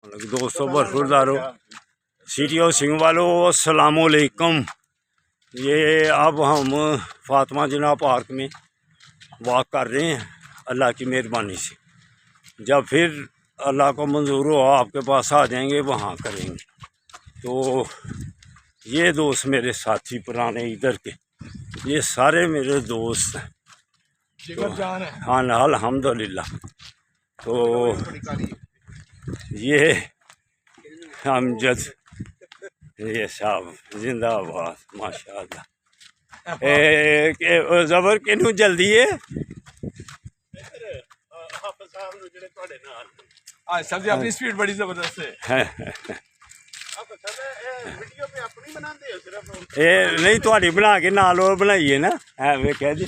दोस्तों बरफुरदारों सीटीओ सिंह वालों अस्सलामुअलैकुम। ये अब हम फातिमा जिन्ना पार्क में वॉक कर रहे हैं अल्लाह की मेहरबानी से। जब फिर अल्लाह को मंजूर हो आपके पास आ जाएंगे वहाँ करेंगे। तो ये दोस्त मेरे साथी पुराने इधर के, ये सारे मेरे दोस्त हैं। तो हाँ अल्हम्दुलिल्लाह। तो ये अमजद ये साहब जिंदाबाद माशाअल्लाह। जबर किनू जल्दी है सर जी अपनी स्पीड बड़ी जबरदस्त है। नहीं थोड़ी बना के नाल और बनाइए ना वेख्या जी।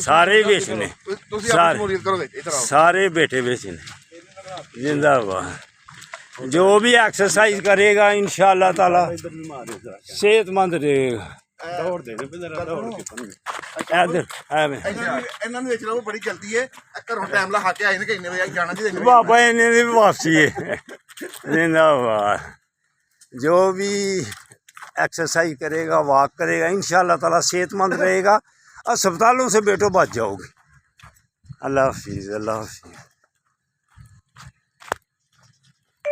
सारे ही बेचने सारे बेटे बेचने जिंदाबाद। जो भी एक्सरसाइज करेगा इंशाअल्लाह ताला सेहतमंद रहेगा। बाबा इन्हें भी वापसी है जिंदाबाद। जो भी एक्सरसाइज करेगा वॉक करेगा इंशाअल्लाह ताला सेहतमंद रहेगा। अस्पतालों से बेटो बच जाओगे। अल्लाह हाफिज़ अल्लाह हाफिज़।